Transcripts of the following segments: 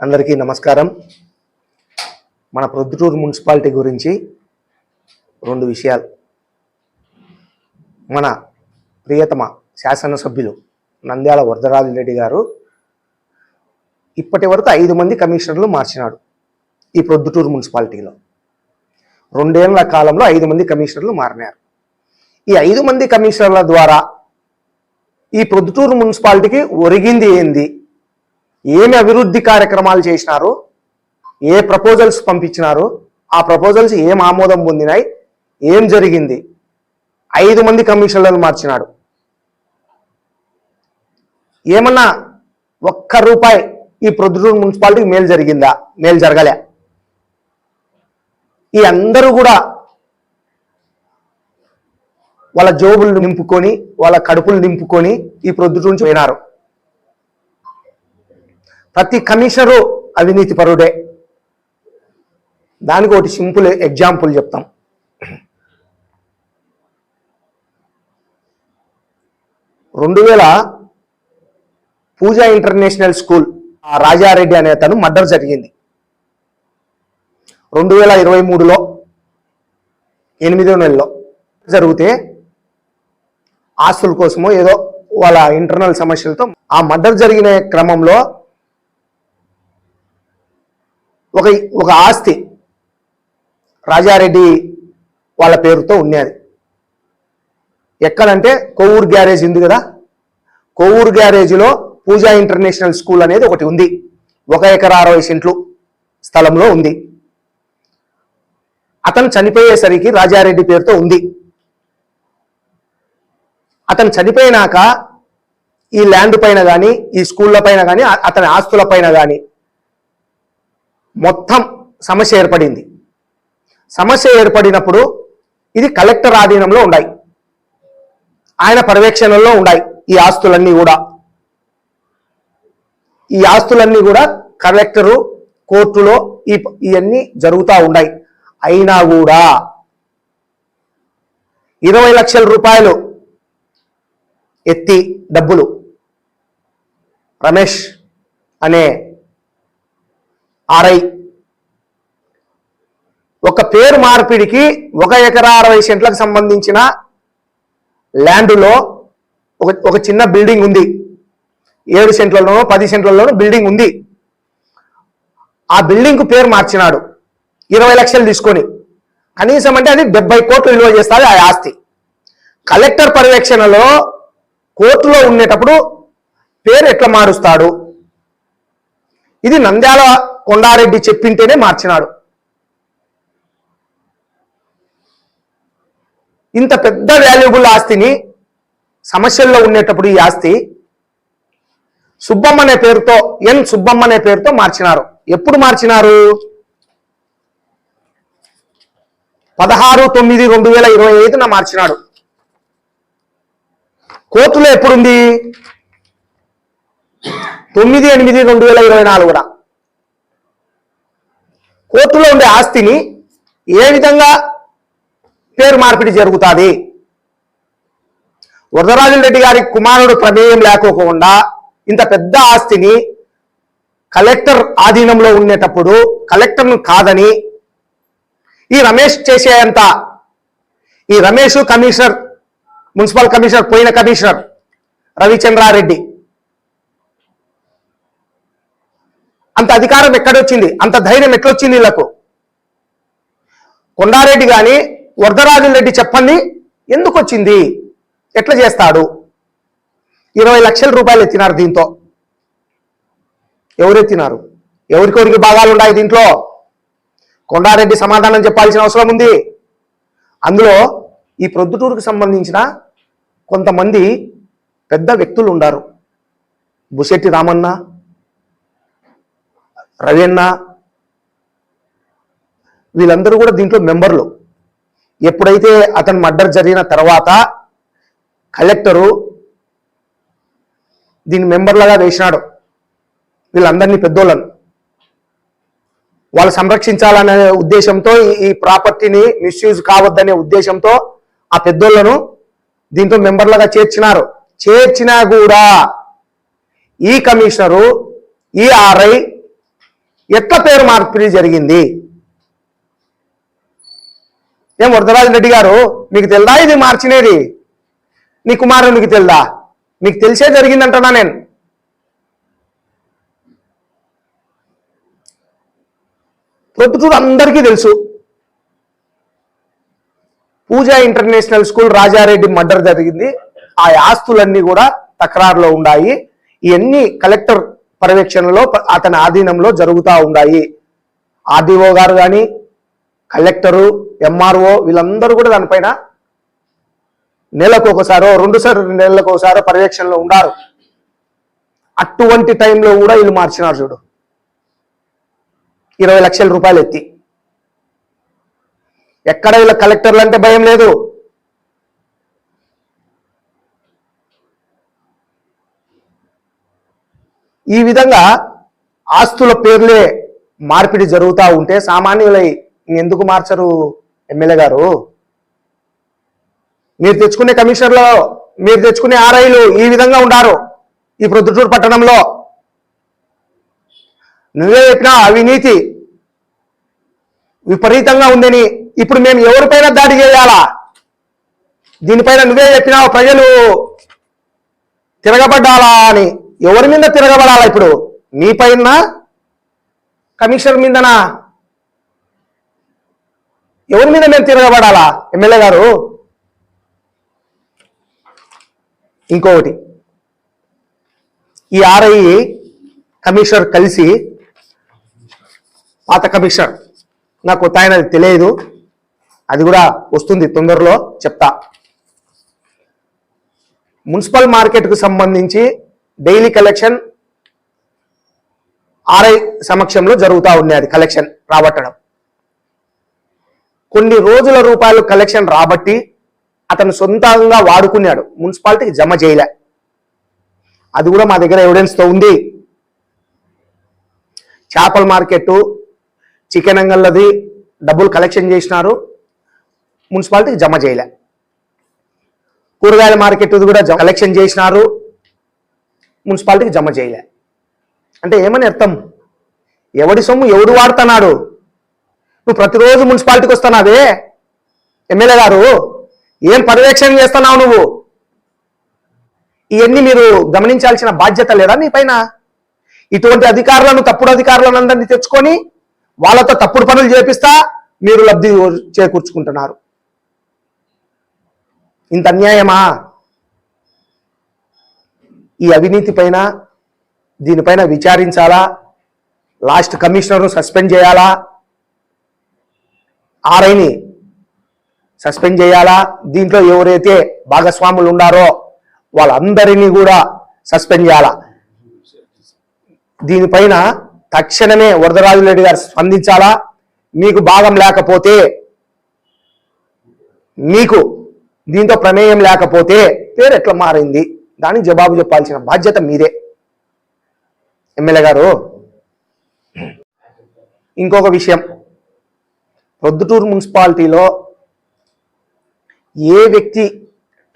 అందరికీ నమస్కారం. మన ప్రొద్దుటూరు మున్సిపాలిటీ గురించి రెండు విషయాలు. మన ప్రియతమ శాసనసభ్యులు నంద్యాల వరదరాజిరెడ్డి గారు ఇప్పటి వరకు 5 మంది కమిషనర్లు మార్చినాడు. ఈ ప్రొద్దుటూరు మున్సిపాలిటీలో 2 ఏళ్ల కాలంలో 5 మంది కమిషనర్లు మారినారు. ఈ 5 మంది కమిషనర్ల ద్వారా ఈ ప్రొద్దుటూరు మున్సిపాలిటీకి ఒరిగింది ఏంది, ఏమి అభివృద్ధి కార్యక్రమాలు చేసినారు, ఏ ప్రపోజల్స్ పంపించినారు, ఆ ప్రపోజల్స్ ఏం ఆమోదం పొందినాయి, ఏం జరిగింది. 5 మంది కమిషనర్లను మార్చినాడు. ఏమన్నా ₹1 ఈ ప్రొద్దుటూరు మున్సిపాలిటీకి మేలు జరిగిందా? మేలు జరగలే. ఈ అందరూ కూడా వాళ్ళ జోబులు నింపుకొని వాళ్ళ కడుపులు నింపుకొని ఈ ప్రొద్దుటూరు నుంచి పోయినారు. ప్రతి కమిషనరు అవినీతి పరుడే. దానికి ఒకటి సింపుల్ ఎగ్జాంపుల్ చెప్తాం. పూజా ఇంటర్నేషనల్ స్కూల్ రాజారెడ్డి అనే అతను మర్డర్ జరిగింది 2023లో 8వ నెలలో జరిగితే ఆస్తుల కోసమో ఏదో వాళ్ళ ఇంటర్నల్ సమస్యలతో ఆ మర్డర్ జరిగిన క్రమంలో ఒక ఆస్తి రాజారెడ్డి వాళ్ళ పేరుతో ఉన్నది. ఎక్కడంటే కొవ్వూరు గ్యారేజ్ ఉంది కదా, కొవ్వూరు గ్యారేజ్లో పూజా ఇంటర్నేషనల్ స్కూల్ అనేది ఒకటి ఉంది. 1 ఎకరా 60 సెంట్లు స్థలంలో ఉంది. అతను చనిపోయేసరికి రాజారెడ్డి పేరుతో ఉంది. అతను చనిపోయినాక ఈ ల్యాండ్ పైన కానీ ఈ స్కూళ్ళ పైన కానీ అతని ఆస్తుల పైన కానీ మొత్తం సమస్య ఏర్పడింది. సమస్య ఏర్పడినప్పుడు ఇది కలెక్టర్ ఆధీనంలో ఉన్నాయి, ఆయన పర్యవేక్షణలో ఉన్నాయి. ఈ ఆస్తులన్నీ కూడా కలెక్టరు కోర్టులో ఇవన్నీ జరుగుతూ ఉన్నాయి. అయినా కూడా 20 లక్షల రూపాయలు ఎత్తి డబ్బులు రమేష్ అనే ఆర్ఐ ఒక పేరు మార్పిడికి 1 ఎకరా 60 సెంట్లకు సంబంధించిన ల్యాండ్లో ఒక చిన్న బిల్డింగ్ ఉంది. 7 సెంట్లలోనో 10 సెంట్లలోనో బిల్డింగ్ ఉంది. ఆ బిల్డింగ్ పేరు మార్చినాడు 20 లక్షలు తీసుకొని. కనీసం అంటే అది 70 కోట్లు విలువ చేస్తుంది ఆ ఆస్తి. కలెక్టర్ పర్యవేక్షణలో కోర్టులో ఉండేటప్పుడు పేరు ఎట్లా మారుస్తాడు? ఇది నంద్యాల కొండారెడ్డి చెప్పింటేనే మార్చినాడు. ఇంత పెద్ద వాల్యుబుల్ ఆస్తిని సమస్యల్లో ఉండేటప్పుడు ఈ ఆస్తి సుబ్బమ్మ అనే పేరుతో సుబ్బమ్మ అనే పేరుతో మార్చినారు. ఎప్పుడు మార్చినారు? 16/9/2025 మార్చినాడు. కోర్టులో ఎప్పుడుంది? 9/8/2024. కోర్టులో ఉండే ఆస్తిని ఏ విధంగా పేరు మార్పిడి జరుగుతుంది? వరదరాజిరెడ్డి గారి కుమారుడు ప్రమేయం లేకోకుండా ఇంత పెద్ద ఆస్తిని కలెక్టర్ ఆధీనంలో ఉండేటప్పుడు కలెక్టర్ను కాదని ఈ రమేష్ చేసేంత, ఈ రమేష్ కమిషనర్, మున్సిపల్ కమిషనర్, పోయిన కమిషనర్ రవిచంద్రారెడ్డి, అంత అధికారం ఎక్కడొచ్చింది? అంత ధైర్యం ఎట్లొచ్చింది వీళ్ళకు? కొండారెడ్డి కానీ వరదరాజిరెడ్డి చెప్పండి ఎందుకు వచ్చింది? ఎట్లా చేస్తాడు? 20 లక్షల రూపాయలు ఎత్తినారు. దీంతో ఎవరెత్తినారు? ఎవరికొరికి భాగాలు ఉన్నాయి దీంట్లో? కొండారెడ్డి సమాధానం చెప్పాల్సిన అవసరం ఉంది. అందులో ఈ ప్రొద్దుటూరుకు సంబంధించిన కొంతమంది పెద్ద వ్యక్తులు ఉన్నారు. బుశెట్టి రామన్న, రవీన్న, వీళ్ళందరూ కూడా దీంట్లో మెంబర్లు. ఎప్పుడైతే అతను మర్డర్ జరిగిన తర్వాత కలెక్టరు దీని మెంబర్లుగా వేసినాడు వీళ్ళందరినీ, పెద్దోళ్ళను. వాళ్ళు సంరక్షించాలనే ఉద్దేశంతో, ఈ ప్రాపర్టీని మిస్యూజ్ కావద్దనే ఉద్దేశంతో ఆ పెద్దోళ్లను దీంట్లో మెంబర్లుగా చేర్చినారు. చేర్చినా కూడా ఈ కమిషనరు, ఈ ఆర్ఐ ఎట్లా పేరు మార్పిడి జరిగింది? ఏం వరదరాజరెడ్డి గారు, మీకు తెలుదా ఇది మార్చినేది? నీ కుమారునికి తెలుదా? మీకు తెలిసే జరిగిందంటున్నా నేను. ప్రొద్దుటూరు అందరికీ తెలుసు. పూజా ఇంటర్నేషనల్ స్కూల్ రాజారెడ్డి మర్డర్ జరిగింది. ఆ ఆస్తులన్నీ కూడా తక్రారులో ఉన్నాయి. ఇవన్నీ కలెక్టర్ పర్యవేక్షణలో అతని ఆధీనంలో జరుగుతూ ఉన్నాయి. ఆర్డీఓ గారు కానీ, కలెక్టరు, ఎంఆర్ఓ వీళ్ళందరూ కూడా దానిపైన నెలకు ఒకసారో 2 నెలలకు ఒకసారో పర్యవేక్షణలో ఉన్నారు. అటువంటి టైంలో కూడా వీళ్ళు మార్చినారు చూడు, 20 లక్షల రూపాయలు ఎత్తి. ఎక్కడ వీళ్ళ కలెక్టర్లు అంటే భయం లేదు. ఈ విధంగా ఆస్తుల పేర్లే మార్పిడి జరుగుతూ ఉంటే సామాన్యులై ఎందుకు మార్చరు ఎమ్మెల్యే గారు? మీరు తెచ్చుకునే కమిషనర్లు, మీరు తెచ్చుకునే ఆర్ఐలు ఈ విధంగా ఉండారు ఈ ప్రొద్దుటూరు పట్టణంలో. నువ్వే చెప్పినా అవినీతి విపరీతంగా ఉందని. ఇప్పుడు మేము ఎవరిపైన దాడి చేయాలా? దీనిపైన నువ్వే చెప్పినావు ప్రజలు తిరగబడ్డాలా అని. ఎవరి మీద తిరగబడాలా ఇప్పుడు? మీ పైన, కమిషనర్ మీదనా? ఎవరి మీద మేము తిరగబడాలా ఎమ్మెల్యే గారు? ఇంకొకటి, ఈ ఆర్ఐ కమిషనర్ కలిసి, పాత కమిషనర్ నాకు కొత్త ఆయన తెలియదు, అది కూడా వస్తుంది తొందరలో చెప్తా. మున్సిపల్ మార్కెట్కు సంబంధించి డైలీ కలెక్షన్ ఆర్ఐ సమక్షంలో జరుగుతూ ఉంది. అది కలెక్షన్ రాబట్టడం, కొన్ని రోజుల రూపాయలు కలెక్షన్ రాబట్టి అతను సొంతంగా వాడుకున్నాడు, మున్సిపాలిటీకి జమ చేయలే. అది కూడా మా దగ్గర ఎవిడెన్స్తో ఉంది. చేపల మార్కెట్, చికెన్ అంగళ్ళది డబ్బులు కలెక్షన్ చేసినారు, మున్సిపాలిటీకి జమ చేయలే. కూరగాయల మార్కెట్ కూడా కలెక్షన్ చేసినారు, మున్సిపాలిటీకి జమ చేయలే. అంటే ఏమని అర్థం? ఎవడి సొమ్ము ఎవడు వాడుతున్నాడు? నువ్వు ప్రతిరోజు మున్సిపాలిటీకి వస్తున్నావే ఎమ్మెల్యే గారు, ఏం పర్యవేక్షణ చేస్తున్నావు నువ్వు? ఇవన్నీ మీరు గమనించాల్సిన బాధ్యత లేదా మీ పైన? ఇటువంటి అధికారులను, తప్పుడు అధికారులను అందరినీ తెచ్చుకొని వాళ్ళతో తప్పుడు పనులు చేపిస్తా మీరు లబ్ధి చేకూర్చుకుంటున్నారు. ఇంత అన్యాయమా? ఈ అవినీతి పైన, దీనిపైన విచారించాలా? లాస్ట్ కమిషనర్ను సస్పెండ్ చేయాలా? ఆర్ఐని సస్పెండ్ చేయాలా? దీంట్లో ఎవరైతే భాగస్వాములు ఉన్నారో వాళ్ళందరినీ కూడా సస్పెండ్ చేయాలా? దీనిపైన తక్షణమే వరదరాజరెడ్డి గారు స్పందించాలా? మీకు భాగం లేకపోతే, మీకు దీంతో ప్రమేయం లేకపోతే పేరు ఎట్లా మారింది దానికి జవాబు చెప్పాల్సిన బాధ్యత మీదే ఎమ్మెల్యే గారు. ఇంకొక విషయం, ప్రొద్దుటూరు మున్సిపాలిటీలో ఏ వ్యక్తి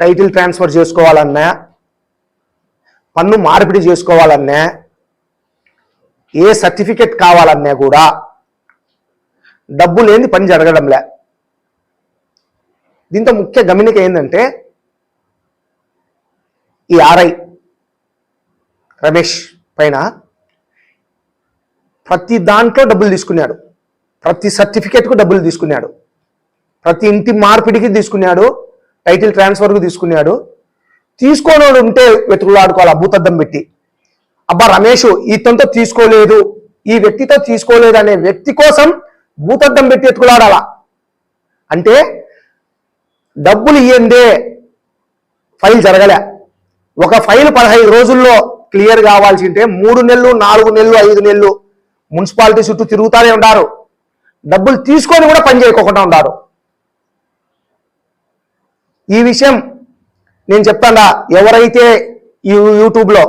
టైటిల్ ట్రాన్స్ఫర్ చేసుకోవాలన్నా, పన్ను మార్పిడి చేసుకోవాలన్నా, ఏ సర్టిఫికెట్ కావాలన్నా కూడా డబ్బు లేని పని జరగడంలే. దీంతో ముఖ్య గమనిక ఏంటంటే, ఈ ఆర్ఐ రమేష్ పైన ప్రతి దాంట్లో డబ్బులు తీసుకున్నాడు, ప్రతి సర్టిఫికెట్కు డబ్బులు తీసుకున్నాడు, ప్రతి ఇంటి మార్పిడికి తీసుకున్నాడు, టైటిల్ ట్రాన్స్ఫర్కు తీసుకున్నాడు. తీసుకోనోడు ఉంటే వెతుకులాడుకోవాలి భూతద్దం పెట్టి. అబ్బా రమేష్ ఇతనితో తీసుకోలేదు, ఈ వ్యక్తితో తీసుకోలేదు అనే వ్యక్తి కోసం భూతద్దం పెట్టి ఎత్తుకులాడాలా? అంటే డబ్బులు ఇయ్యందే ఫైల్ జరగలే. ఒక ఫైల్ 15 రోజుల్లో క్లియర్ కావాల్సి ఉంటే 3 నెలలు, 4 నెలలు, 5 నెలలు మున్సిపాలిటీ చుట్టూ తిరుగుతూనే ఉన్నారు. డబ్బులు తీసుకొని కూడా పని చేయకోకుండా ఉన్నారు. ఈ విషయం నేను చెప్తాను, ఎవరైతే ఈ యూట్యూబ్లో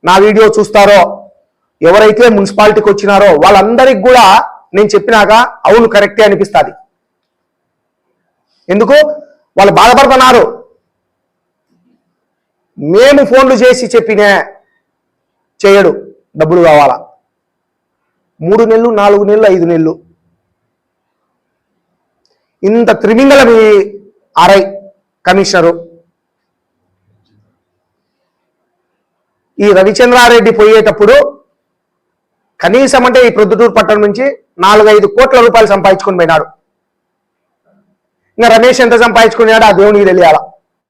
నా వీడియో చూస్తారో, ఎవరైతే మున్సిపాలిటీకి వచ్చినారో వాళ్ళందరికీ కూడా నేను చెప్పినాక అవును కరెక్టే అనిపిస్తుంది. ఎందుకు? వాళ్ళు బాధపడుతున్నారు. మేము ఫోన్లు చేసి చెప్పినా చేయడు, డబ్బులు కావాలా. 3 నెలలు 4 నెలలు 5 నెలలు ఇంత త్రిమింగళ మీ ఆర్ఐ కమిషనరు. ఈ రవిచంద్రారెడ్డి పోయేటప్పుడు కనీసం అంటే ఈ ప్రొద్దుటూరు పట్టణం నుంచి 4-5 కోట్ల రూపాయలు సంపాదించుకొని పోయినాడు. ఇంకా రమేష్ ఎంత సంపాదించుకున్నాడు ఆ దేవునికి తెలియాల.